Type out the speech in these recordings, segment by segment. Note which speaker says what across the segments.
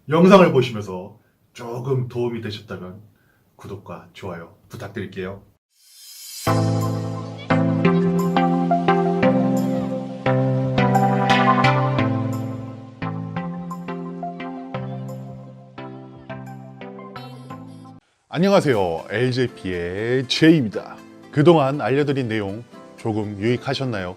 Speaker 1: 영상을 보시면서 조금 도움이 되셨다면 구독과 좋아요 부탁드릴게요. 안녕하세요. LJP의 J입니다. 그동안 알려드린 내용 조금 유익하셨나요?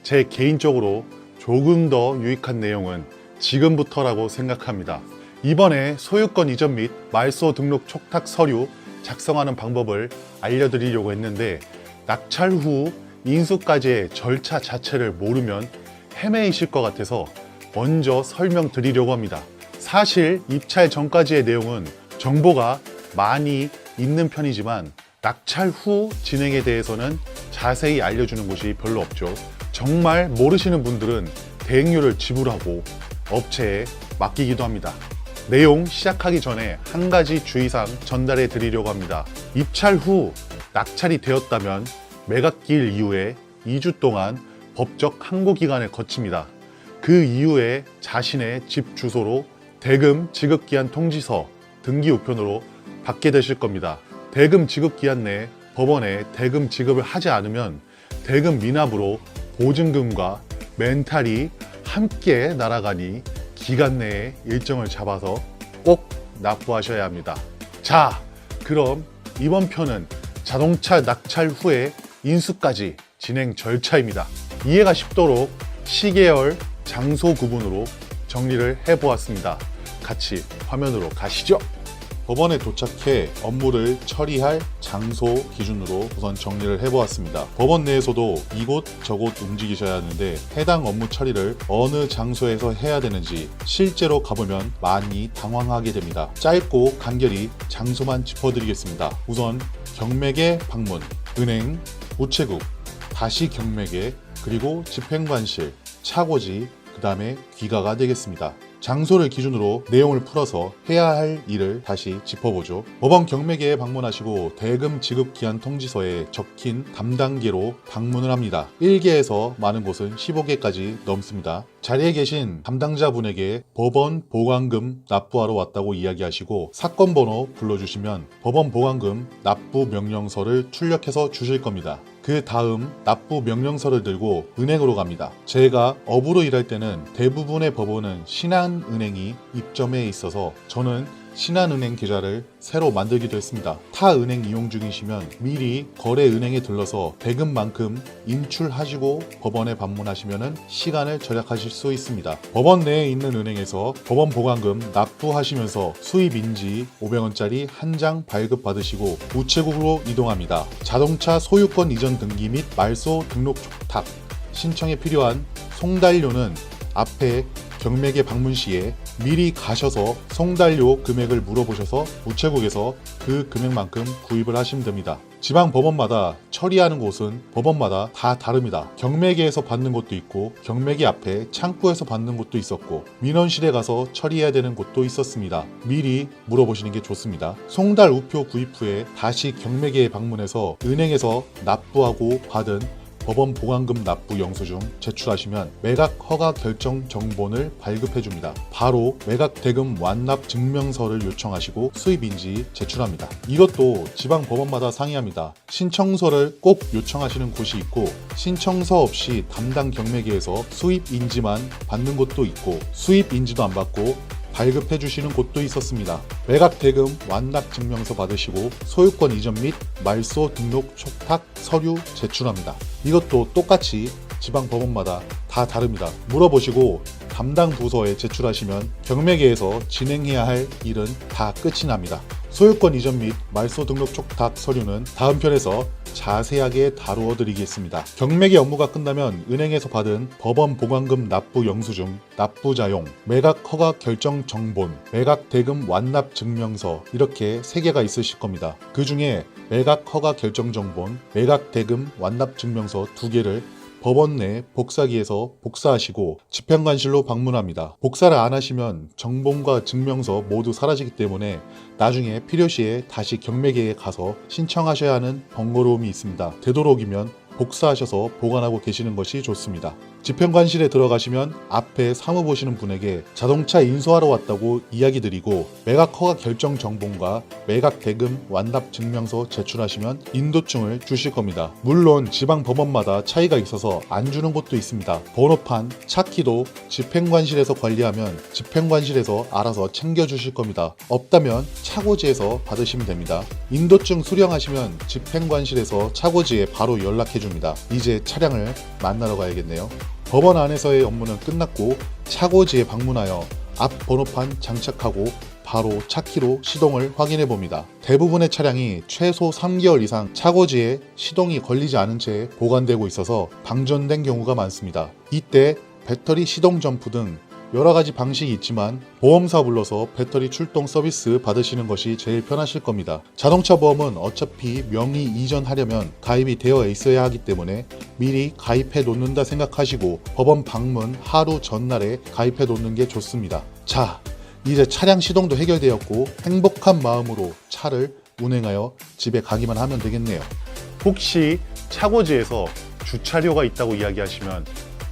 Speaker 1: 제 개인적으로 조금 더 유익한 내용은 지금부터라고 생각합니다. 이번에 소유권 이전 및 말소 등록 촉탁 서류 작성하는 방법을 알려드리려고 했는데, 낙찰 후 인수까지의 절차 자체를 모르면 헤매이실 것 같아서 먼저 설명드리려고 합니다. 사실 입찰 전까지의 내용은 정보가 많이 있는 편이지만 낙찰 후 진행에 대해서는 자세히 알려주는 곳이 별로 없죠. 정말 모르시는 분들은 대행료를 지불하고 업체에 맡기기도 합니다. 내용 시작하기 전에 한 가지 주의사항 전달해 드리려고 합니다. 입찰 후 낙찰이 되었다면 매각기일 이후에 2주 동안 법적 항고 기간을 거칩니다. 그 이후에 자신의 집 주소로 대금 지급기한 통지서 등기 우편으로 받게 되실 겁니다. 대금 지급기한 내에 법원에 대금 지급을 하지 않으면 대금 미납으로 보증금과 멘탈이 함께 날아가니 기간 내에 일정을 잡아서 꼭 납부하셔야 합니다. 자, 그럼 이번 편은 자동차 낙찰 후에 인수까지 진행 절차입니다. 이해가 쉽도록 시계열, 장소 구분으로 정리를 해보았습니다. 같이 화면으로 가시죠. 법원에 도착해 업무를 처리할 장소 기준으로 우선 정리를 해보았습니다. 법원 내에서도 이곳 저곳 움직이셔야 하는데 해당 업무 처리를 어느 장소에서 해야 되는지 실제로 가보면 많이 당황하게 됩니다. 짧고 간결히 장소만 짚어드리겠습니다. 우선 경매계 방문, 은행, 우체국, 다시 경매계, 그리고 집행관실, 차고지, 그 다음에 귀가가 되겠습니다. 장소를 기준으로 내용을 풀어서 해야 할 일을 다시 짚어보죠. 법원 경매계에 방문하시고 대금 지급 기한 통지서에 적힌 담당계로 방문을 합니다. 1개에서 많은 곳은 15개까지 넘습니다. 자리에 계신 담당자분에게 법원 보관금 납부하러 왔다고 이야기하시고 사건 번호 불러주시면 법원 보관금 납부 명령서를 출력해서 주실 겁니다. 그 다음 납부 명령서를 들고 은행으로 갑니다. 제가 업으로 일할 때는 대부분의 법원은 신한은행이 입점해 있어서 저는 신한은행 계좌를 새로 만들기도 했습니다. 타 은행 이용 중이시면 미리 거래은행에 들러서 대금만큼 인출하시고 법원에 방문하시면 시간을 절약하실 수 있습니다. 법원 내에 있는 은행에서 법원 보관금 납부하시면서 수입인지 500원짜리 한 장 발급받으시고 우체국으로 이동합니다. 자동차 소유권 이전 등기 및 말소 등록 촉탁 신청에 필요한 송달료는 앞에 경매계 방문 시에 미리 가셔서 송달료 금액을 물어보셔서 우체국에서 그 금액만큼 구입을 하시면 됩니다. 지방 법원마다 처리하는 곳은 법원마다 다 다릅니다. 경매계에서 받는 곳도 있고 경매계 앞에 창구에서 받는 곳도 있었고 민원실에 가서 처리해야 되는 곳도 있었습니다. 미리 물어보시는 게 좋습니다. 송달 우표 구입 후에 다시 경매계에 방문해서 은행에서 납부하고 받은 법원 보관금 납부 영수증 제출하시면 매각 허가 결정 정본을 발급해줍니다. 바로 매각 대금 완납 증명서를 요청하시고 수입인지 제출합니다. 이것도 지방 법원마다 상이합니다. 신청서를 꼭 요청하시는 곳이 있고 신청서 없이 담당 경매계에서 수입인지만 받는 곳도 있고 수입인지도 안 받고 발급해 주시는 곳도 있었습니다. 매각 대금 완납 증명서 받으시고 소유권 이전 및 말소 등록 촉탁 서류 제출합니다. 이것도 똑같이 지방 법원마다 다 다릅니다. 물어보시고 담당 부서에 제출하시면 경매계에서 진행해야 할 일은 다 끝이 납니다. 소유권 이전 및 말소 등록 촉탁 서류는 다음 편에서 자세하게 다루어 드리겠습니다. 경매계 업무가 끝나면 은행에서 받은 법원 보관금 납부 영수증, 납부자용, 매각 허가 결정 정본, 매각 대금 완납 증명서 이렇게 3개가 있으실 겁니다. 그 중에 매각 허가 결정 정본, 매각 대금 완납 증명서 2개를 법원 내 복사기에서 복사하시고 집행관실로 방문합니다. 복사를 안 하시면 정본과 증명서 모두 사라지기 때문에 나중에 필요시에 다시 경매계에 가서 신청하셔야 하는 번거로움이 있습니다. 되도록이면 복사하셔서 보관하고 계시는 것이 좋습니다. 집행관실에 들어가시면 앞에 사무 보시는 분에게 자동차 인수하러 왔다고 이야기 드리고 매각 허가 결정 정보과 매각 대금 완납 증명서 제출하시면 인도증을 주실 겁니다. 물론 지방 법원마다 차이가 있어서 안 주는 곳도 있습니다. 번호판, 차키도 집행관실에서 관리하면 집행관실에서 알아서 챙겨주실 겁니다. 없다면 차고지에서 받으시면 됩니다. 인도증 수령하시면 집행관실에서 차고지에 바로 연락해줍니다. 이제 차량을 만나러 가야겠네요. 법원 안에서의 업무는 끝났고 차고지에 방문하여 앞 번호판 장착하고 바로 차키로 시동을 확인해 봅니다. 대부분의 차량이 최소 3개월 이상 차고지에 시동이 걸리지 않은 채 보관되고 있어서 방전된 경우가 많습니다. 이때 배터리 시동 점프 등 여러 가지 방식이 있지만 보험사 불러서 배터리 출동 서비스 받으시는 것이 제일 편하실 겁니다. 자동차 보험은 어차피 명의 이전하려면 가입이 되어 있어야 하기 때문에 미리 가입해 놓는다 생각하시고 법원 방문 하루 전날에 가입해 놓는 게 좋습니다. 자, 이제 차량 시동도 해결되었고 행복한 마음으로 차를 운행하여 집에 가기만 하면 되겠네요. 혹시 차고지에서 주차료가 있다고 이야기하시면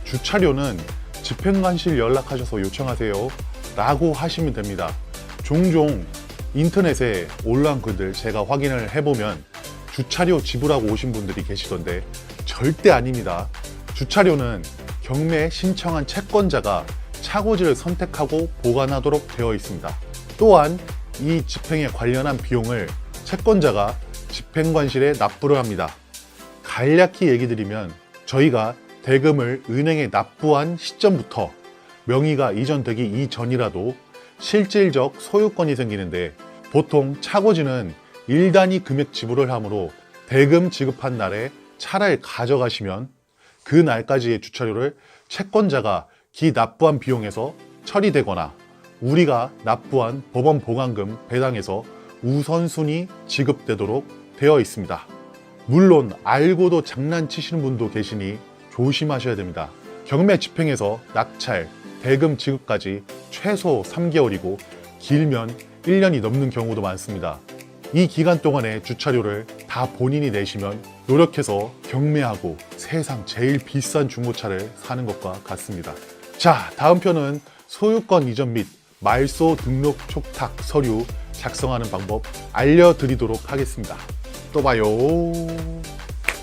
Speaker 1: 주차료는 집행관실 연락하셔서 요청하세요 라고 하시면 됩니다. 종종 인터넷에 올라온 글들 제가 확인을 해보면 주차료 지불하고 오신 분들이 계시던데 절대 아닙니다. 주차료는 경매 신청한 채권자가 차고지를 선택하고 보관하도록 되어 있습니다. 또한 이 집행에 관련한 비용을 채권자가 집행관실에 납부를 합니다. 간략히 얘기 드리면 저희가 대금을 은행에 납부한 시점부터 명의가 이전되기 이전이라도 실질적 소유권이 생기는데 보통 차고지는 1단위 금액 지불을 하므로 대금 지급한 날에 차를 가져가시면 그 날까지의 주차료를 채권자가 기 납부한 비용에서 처리되거나 우리가 납부한 법원 보관금 배당에서 우선순위 지급되도록 되어 있습니다. 물론 알고도 장난치시는 분도 계시니 조심하셔야 됩니다. 경매 집행에서 낙찰, 대금 지급까지 최소 3개월이고 길면 1년이 넘는 경우도 많습니다. 이 기간 동안의 주차료를 다 본인이 내시면 노력해서 경매하고 세상 제일 비싼 중고차를 사는 것과 같습니다. 자, 다음 편은 소유권 이전 및 말소 등록 촉탁 서류 작성하는 방법 알려드리도록 하겠습니다. 또 봐요.